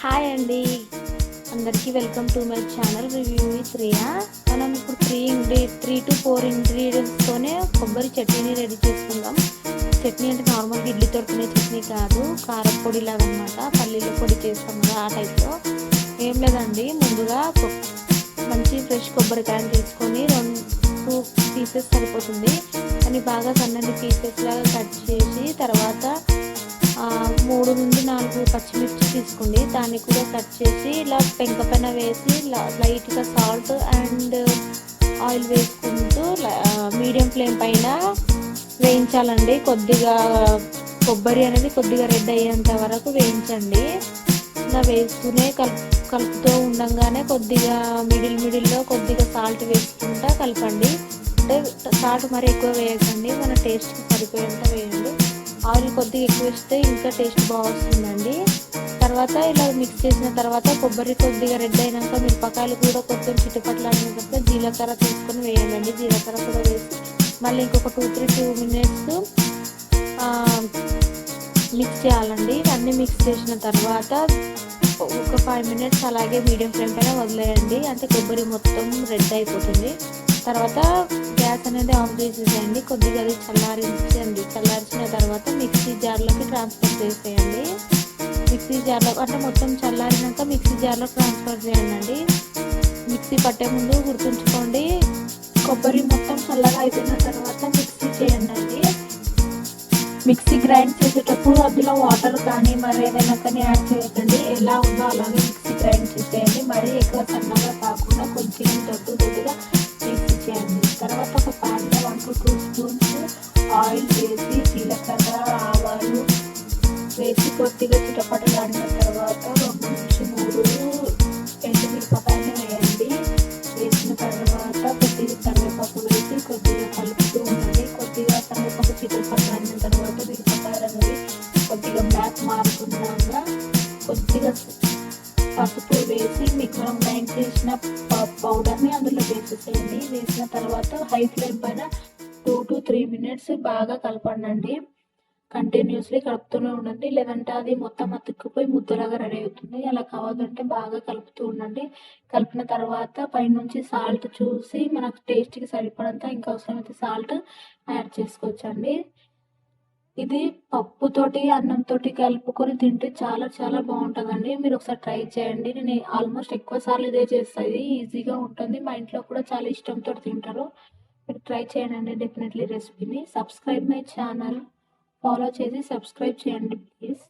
Hi అండి, అందరికీ welcome to my channel review with Riya. మనం ఇప్పుడు 3 to 4 ఇంగ్రీడియంట్స్తోనే కొబ్బరి చట్నీని రెడీ చేసుకుందాం. చట్నీ అంటే నార్మల్గా ఇడ్లీతో తినే చట్నీ కాదు, కారపొడి లాగా అనమాట. పల్లీల పొడి చేస్తాం కదా ఆ టైప్లో. ఏం లేదండి, ముందుగా మంచి ఫ్రెష్ కొబ్బరికాయలు తీసుకొని 2 పీసెస్ సరిపోతుంది. కానీ బాగా సన్నని పీసెస్ లాగా కట్ చేసి తర్వాత 3 నుండి 4 పచ్చిమిర్చి తీసుకోండి. దాన్ని కూడా కట్ చేసి ఇలా పెంక పైన వేసి లైట్గా సాల్ట్ అండ్ ఆయిల్ వేసుకుంటూ మీడియం ఫ్లేమ్ పైన వేయించాలండి. కొద్దిగా కొబ్బరి అనేది కొద్దిగా రెడ్ అయ్యేంత వరకు వేయించండి. ఇలా వేస్తూనే కలుపుతూ ఉండగానే కొద్దిగా మిడిల్లో కొద్దిగా సాల్ట్ వేసుకుంటా కలపండి. అంటే సాల్ట్ మరి ఎక్కువ వేయకండి, మన టేస్ట్కి సరిపోయేంత వేయండి. ఆయిల్ కొద్దిగా ఎక్కువ వేస్తే ఇంకా టేస్ట్ బాగా వస్తుందండి. తర్వాత ఇలా మిక్స్ చేసిన తర్వాత కొబ్బరి కొద్దిగా రెడ్ అయినాక మిరపకాయలు కూడా కొంచెం చిటపట్లాడిన తర్వాత జీలకర్ర తీసుకొని వేయండి. జీలకర్ర కూడా వేసి మళ్ళీ ఇంకొక 2 మినిట్స్ మిక్స్ చేయాలండి. అన్నీ మిక్స్ చేసిన తర్వాత ఒక 5 మినిట్స్ అలాగే మీడియం ఫ్లేమ్ పైన వదిలేయండి. అంటే కొబ్బరి మొత్తం రెడ్ అయిపోతుంది. తర్వాత గ్యాస్ అనేది ఆఫ్ చేసేసేయండి. కొద్దిగా అది చల్లారించండి. చల్లార్చిన తర్వాత మిక్సీ జార్లోకి ట్రాన్స్ఫర్ చేసేయండి. మిక్సీ జార్లో అంటే మొత్తం చల్లారినాక మిక్సీ జార్లో ట్రాన్స్ఫర్ చేయండి. మిక్సీ పట్టే ముందు గుర్తుంచుకోండి, కొబ్బరి మొత్తం చల్లగా అయిపోయిన తర్వాత మిక్సీ చేయండి. మిక్సీ గ్రైండ్ చేసేటప్పుడు అందులో వాటర్ కానీ మరి ఏదైనా కానీ యాడ్ చేయకండి. ఎలా ఉందో అలాగే మిక్సీ గ్రైండ్ చేసేయండి. మరీ ఎక్కువ సన్నగా కాకుండా కొంచెం దొడ్డుగా మిక్సీ చేయండి. తర్వాత ఒక ప్యాన్లో 1 to 2 స్పూన్స్ ఆయిల్ వేసి జీలకర్ర ఆవాలు వేసి కొద్దిగా చిటపటలాడిన తర్వాత 2 నుంచి 3 ఎండుమిరపకాయలు వేయండి. వేసిన తర్వాత కొద్దిగా కరివేపాకు వేసి కొద్దిగా కలుపుతూ ఉండండి. కొద్దిగా కరివేపాకు చిటపటలాడిన తర్వాత మిరపకాయలు అనేవి కొద్దిగా బ్లాక్ మారుకున్నాక కొద్దిగా పసుపు వేసి మీకు మనం గ్రైండ్ చేసిన పౌడర్ని అందులో వేసేసేయండి. వేసిన తర్వాత హై ఫ్లేమ్ పైన 2 to 3 మినిట్స్ బాగా కలపండి. కంటిన్యూస్లీ కలుపుతూనే ఉండండి, లేదంటే అది మొత్తం అతుక్కుపోయి ముద్దలాగా రెడీ అవుతుంది. అలా కావాలంటే బాగా కలుపుతూ ఉండండి. కలిపిన తర్వాత పైనుంచి సాల్ట్ చూసి మనకు టేస్ట్కి సరిపడంత ఇంకా అవసరమైతే సాల్ట్ యాడ్ చేసుకోవచ్చండి. ఇది పప్పుతోటి అన్నంతో కలుపుకొని తింటే చాలా చాలా బాగుంటుందండి. మీరు ఒకసారి ట్రై చేయండి. నేను ఆల్మోస్ట్ ఎక్కువ సార్లు ఇదే చేస్తాను. ఈజీగా ఉంటుంది, మా ఇంట్లో కూడా చాలా ఇష్టంతో తింటారు. మీరు ట్రై చేయండి డెఫినెట్లీ రెసిపీని. సబ్స్క్రైబ్ మై ఛానల్, ఫాలో చేసి సబ్స్క్రైబ్ చేయండి ప్లీజ్.